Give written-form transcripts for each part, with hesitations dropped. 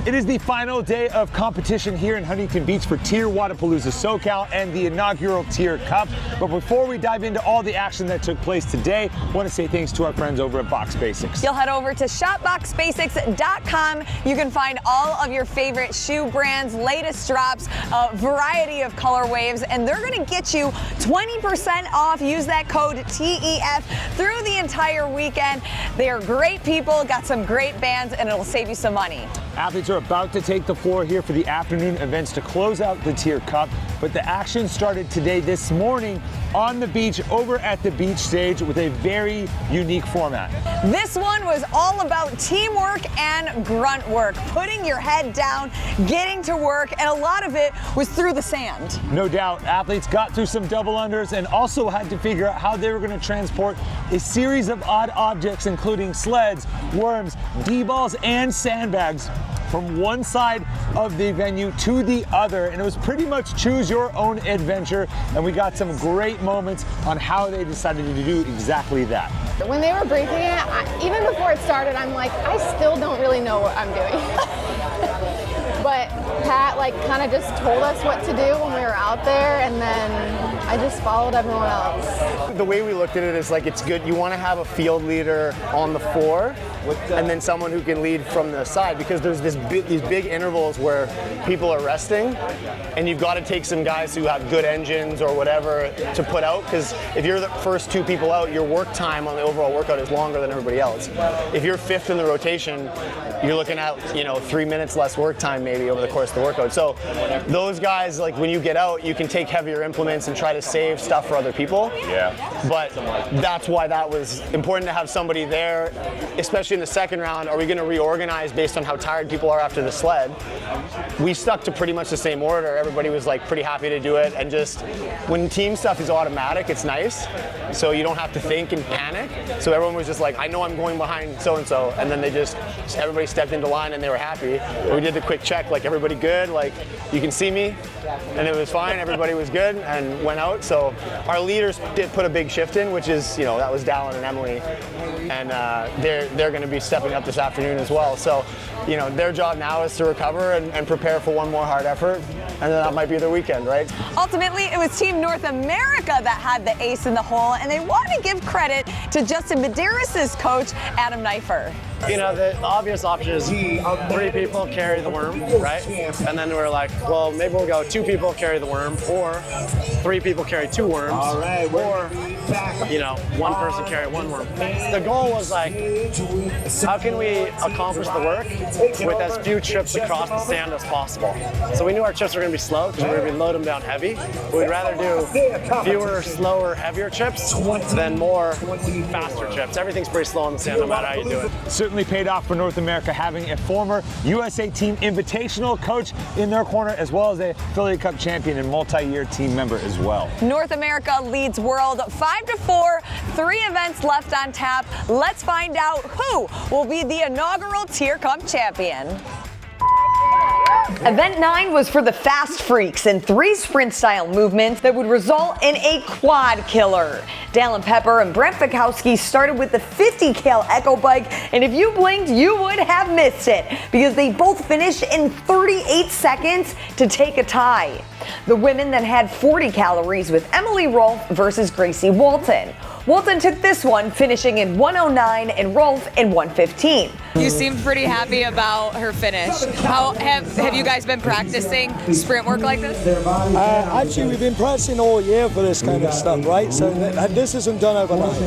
It is the final day of competition here in Huntington Beach for TYR WZA SoCal and the inaugural TYR Cup. But before we dive into all the action that took place today, I want to say thanks to our friends over at Box Basics. You'll head over to shopboxbasics.com. You can find all of your favorite shoe brands, latest drops, a variety of color waves, and they're going to get you 20% off. Use that code TEF through the entire weekend. They are great people, got some great bands, and it'll save you some money. Athletes are about to take the floor here for the afternoon events to close out the TYR Cup, but the action started today this morning on the beach over at the beach stage with a very unique format. This one was all about teamwork and grunt work, putting your head down, getting to work, and a lot of it was through the sand. No doubt, athletes got through some double unders and also had to figure out how they were going to transport a series of odd objects, including sleds, worms, D-balls, and sandbags from one side of the venue to the other, and it was pretty much choose your own adventure, and we got some great moments on how they decided to do exactly that. When they were briefing it, even before it started, I'm like, I still don't really know what I'm doing. But Pat kind of just told us what to do when we were out there, and then I just followed everyone else. The way we looked at it is it's good. You want to have a field leader on the floor, and then someone who can lead from the side, because there's these big intervals where people are resting, and you've got to take some guys who have good engines or whatever to put out, because if you're the first two people out, your work time on the overall workout is longer than everybody else. If you're fifth in the rotation, you're looking at 3 minutes less work time maybe over the course of the workout. So those guys, when you get out, you can take heavier implements and try to save stuff for other people. Yeah. But that's why that was important to have somebody there, especially in the second round. Are we going to reorganize based on how tired people are after the sled? We stuck to pretty much the same order. Everybody was pretty happy to do it, and just when team stuff is automatic, it's nice. So you don't have to think and panic. So everyone was just I know I'm going behind so-and-so, and then everybody stepped into line and they were happy. We did the quick check, everybody good, you can see me, and it was fine, everybody was good, and went out. So our leaders did put a big shift in, which is, that was Dallin and Emily, and they're going to be stepping up this afternoon as well. So, their job now is to recover and prepare for one more hard effort, and then that might be their weekend, right? Ultimately, it was Team North America that had the ace in the hole, and they want to give credit to Justin Medeiros' coach, Adam Neifer. The obvious option is 3 people carry the worm, right? And then we're well, maybe we'll go 2 people carry the worm, or 3 people carry 2 worms, or 1 person carry 1 worm. The goal was how can we accomplish the work with as few trips across the sand as possible? So we knew our trips were going to be slow because we were going to load them down heavy. But we'd rather do fewer, slower, heavier trips than more faster trips. Everything's pretty slow on the sand no matter how you do it. Certainly paid off for North America having a former USA Team Invitational coach in their corner, as well as a Affiliate Cup champion and multi-year team member as well. North America leads world 5-4, 3 events left on tap. Let's find out who will be the inaugural TYR Cup champion. Event 9 was for the fast freaks and 3 sprint-style movements that would result in a quad killer. Dallin Pepper and Brent Fikowski started with the 50 cal Echo Bike, and if you blinked, you would have missed it because they both finished in 38 seconds to take a tie. The women then had 40 calories with Emily Rolfe versus Gracie Walton. Walton took this one, finishing in 109 and Rolfe in 115. You seemed pretty happy about her finish. How have you guys been practicing sprint work like this? Actually, we've been practicing all year for this kind of stuff, right? So this isn't done overnight.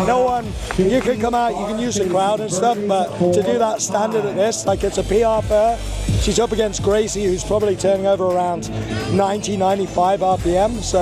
No one, you can come out, you can use the crowd and stuff, but to do that standard at this, it's a PR for her. She's up against Gracie, who's probably turning over around 90, 95 RPM. So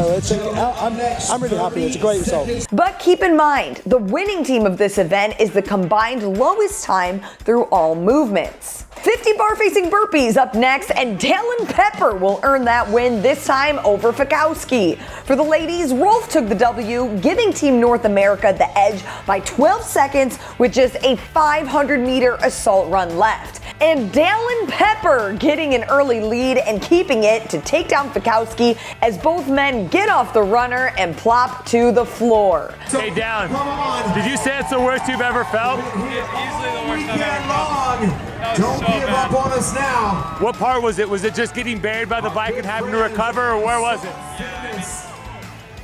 I'm really happy. It's a great result. But keep in mind, the winning team of this event is the combined lowest time through all movements. 50 bar-facing burpees up next, and Dallin Pepper will earn that win, this time over Fikowski. For the ladies, Rolfe took the W, giving Team North America the edge by 12 seconds with just a 500-meter assault run left. And Dallin Pepper getting an early lead and keeping it to take down Fikowski as both men get off the runner and plop to the floor. Hey, Dallin, did you say it's the worst you've ever felt? Easily the worst I've ever felt. That was so bad. Up on us now. What part was it? Was it just getting buried by the bike and having to recover, or where was it?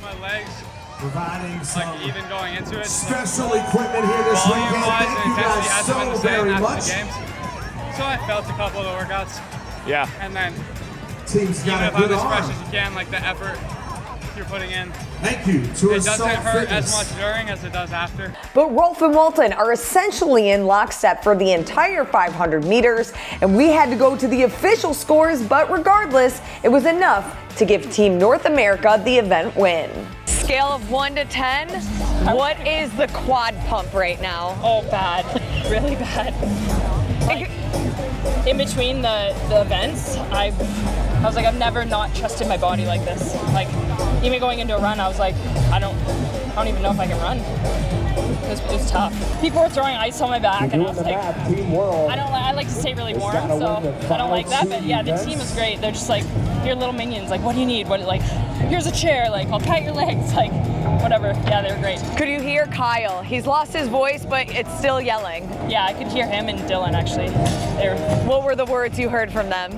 My legs, Providing some like even going into it. special equipment here this weekend. Volume-wise and Thank you intensity guys hasn't been so the same very after much. the games. So I felt a couple of the workouts. Yeah. And then Team's even got a if I'm good as fresh arm. as you can, like the effort you're putting in, Thank you to it doesn't Assault hurt as Fitness. much during as it does after. But Rolf and Walton are essentially in lockstep for the entire 500 meters, and we had to go to the official scores, but regardless, it was enough to give Team North America the event win. Scale of 1 to 10, what is the quad pump right now? Oh, bad. Really bad. Like, in between the events, I was like, I've never not trusted my body like this. Like, even going into a run, I was like, I don't even know if I can run. It was tough. People were throwing ice on my back, and I was like, I like to stay really warm, so I don't like that. But yeah, the team is great. They're just like, your little minions. Like, what do you need? What, like, here's a chair. Like, I'll pat your legs. Like, whatever. Yeah, they were great. Could you hear Kyle? He's lost his voice, but it's still yelling. Yeah, I could hear him and Dylan actually. What were the words you heard from them?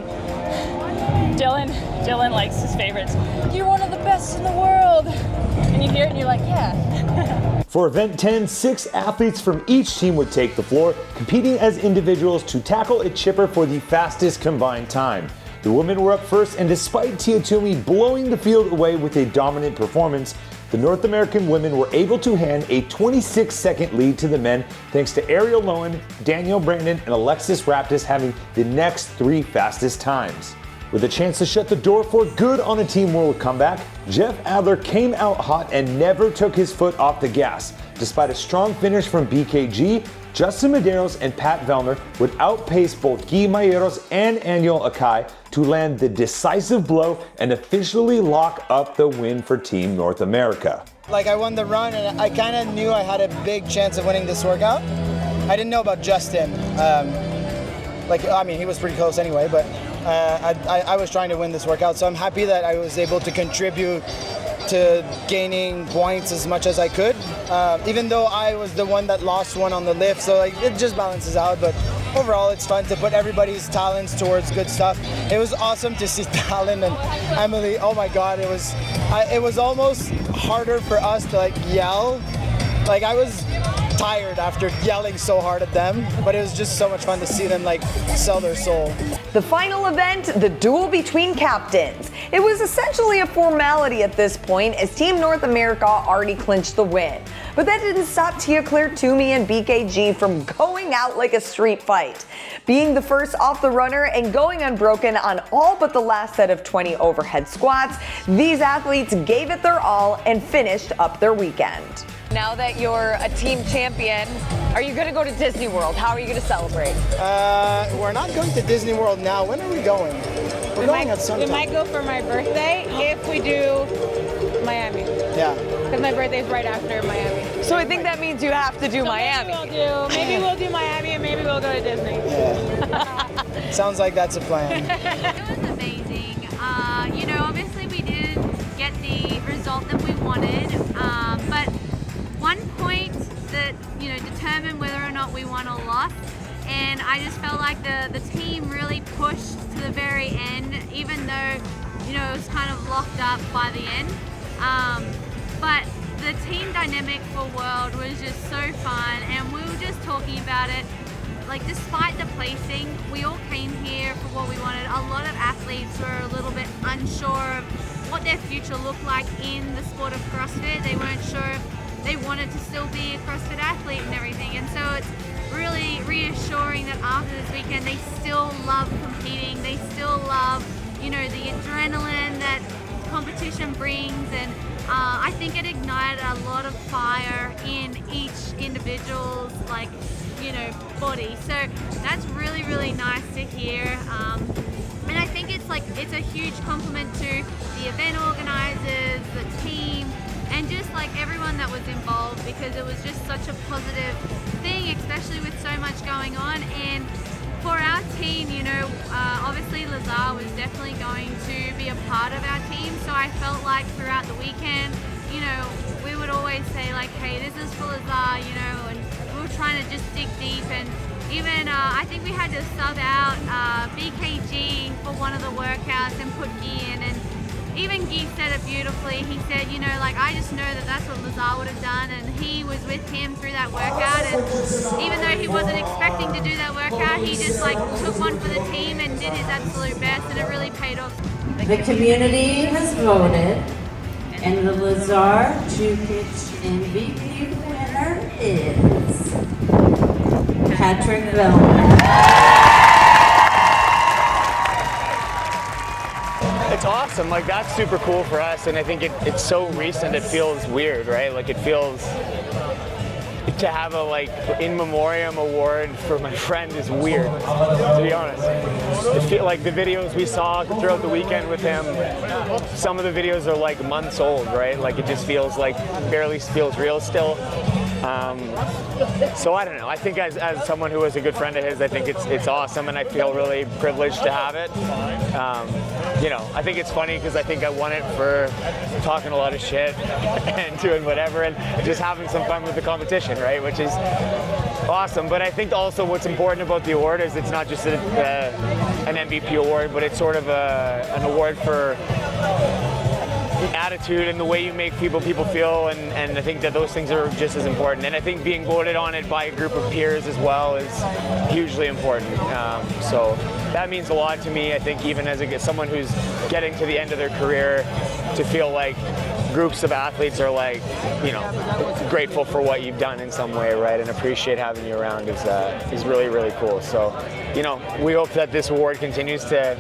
Dylan likes his favorites. You're one of the best in the world. And you hear it and you're like, yeah. For event 10, 6 athletes from each team would take the floor, competing as individuals to tackle a chipper for the fastest combined time. The women were up first, and despite Toomey blowing the field away with a dominant performance, the North American women were able to hand a 26-second lead to the men thanks to Ariel Lowen, Danielle Brandon, and Alexis Raptis having the next 3 fastest times. With a chance to shut the door for good on a Team World comeback, Jeff Adler came out hot and never took his foot off the gas. Despite a strong finish from BKG, Justin Medeiros and Pat Vellner would outpace both Guy Mayeros and Aniel Akai to land the decisive blow and officially lock up the win for Team North America. Like, I won the run, and I kind of knew I had a big chance of winning this workout. I didn't know about Justin. He was pretty close anyway, but I was trying to win this workout, so I'm happy that I was able to contribute to gaining points as much as I could, even though I was the one that lost one on the lift, so like it just balances out. But overall, it's fun to put everybody's talents towards good stuff. It was awesome to see Talon and Emily. Oh my God, it was almost harder for us to like yell. Like, I was tired after yelling so hard at them, but it was just so much fun to see them like sell their soul. The final event, the duel between captains. It was essentially a formality at this point, as Team North America already clinched the win. But that didn't stop Tia-Claire Toomey and BKG from going out like a street fight. Being the first off the runner and going unbroken on all but the last set of 20 overhead squats, these athletes gave it their all and finished up their weekend. Now that you're a team champion, are you going to go to Disney World? How are you going to celebrate? We're not going to Disney World now. When are we going? We're going at some time. We might go for my birthday if we do Miami. Yeah. Because my birthday's right after Miami. So I think that means you have to do Miami. Maybe we'll do Miami and maybe we'll go to Disney. Yeah. Sounds like that's a plan. It was amazing. Obviously we didn't get the result that we wanted, but one point that determined whether or not we won or lost, and I just felt like the team really pushed to the very end, even though it was kind of locked up by the end. But the team dynamic for World was just so fun, and we were just talking about it. Like, despite the placing, we all came here for what we wanted. A lot of athletes were a little bit unsure of what their future looked like in the sport of CrossFit. They weren't sure if they wanted to still be a CrossFit athlete and everything. And so it's really reassuring that after this weekend, they still love competing. They still love, the adrenaline that competition brings. And I think it ignited a lot of fire in each individual's, body. So that's really, really nice to hear. And I think it's a huge compliment to the event organizers, the team, and just everyone that was involved, because it was just such a positive thing, especially with so much going on. And for our team, obviously Lazar was definitely going to be a part of our team, so I felt like throughout the weekend, we would always say hey, this is for Lazar, and we were trying to just dig deep and even I think we had to sub out BKG for one of the workouts and put Guy in, and even Guy said it beautifully. He said, you know, like, I just know that that's what Lazar would have done, and he was with him through that workout, and even though he wasn't expecting to do that workout, he just like took one for the team and did his absolute best, and it really paid off. The community has voted, and the Lazar Jukic MVP winner is Patrick Vellner. It's awesome. Like, that's super cool for us, and I think it's so recent. It feels weird, right? Like, it feels to have a like in memoriam award for my friend is weird, to be honest. I feel like the videos we saw throughout the weekend with him, some of the videos are like months old, right? Like, it just feels like barely feels real still. So I don't know. I think as someone who was a good friend of his, I think it's awesome, and I feel really privileged to have it. You know, I think it's funny because I think I won it for talking a lot of shit and doing whatever and just having some fun with the competition, right? Which is awesome. But I think also what's important about the award is it's not just an MVP award, but it's sort of an award for attitude and the way you make people feel, and I think that those things are just as important. And I think being voted on it by a group of peers as well is hugely important. So that means a lot to me. I think even as someone who's getting to the end of their career, to feel like groups of athletes are like, you know, grateful for what you've done in some way, right, and appreciate having you around is really, really cool. So, you know, we hope that this award continues to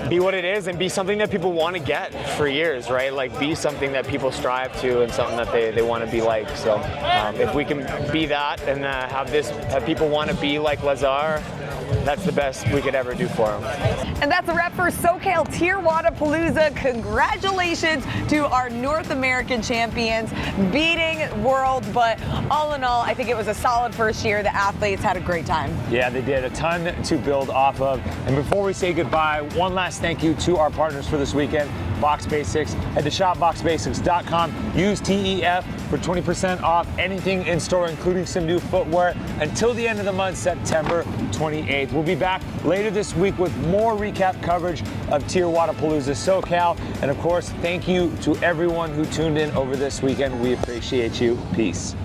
be what it is and be something that people want to get for years, right? Like, be something that people strive to and something that they want to be like. So if we can be that and have people want to be like Lazar, that's the best we could ever do for them. And that's a wrap for SoCal TYR Congratulations to our North American champions beating world. But all in all, I think it was a solid first year. The athletes had a great time. Yeah, they did. A ton to build off of. And before we say goodbye, one last thank you to our partners for this weekend, Box Basics. Head to shopboxbasics.com. Use TEF for 20% off anything in store, including some new footwear, until the end of the month, September 28th. We'll be back later this week with more recap coverage of TYR SoCal. And of course, thank you to everyone who tuned in over this weekend. We appreciate you. Peace.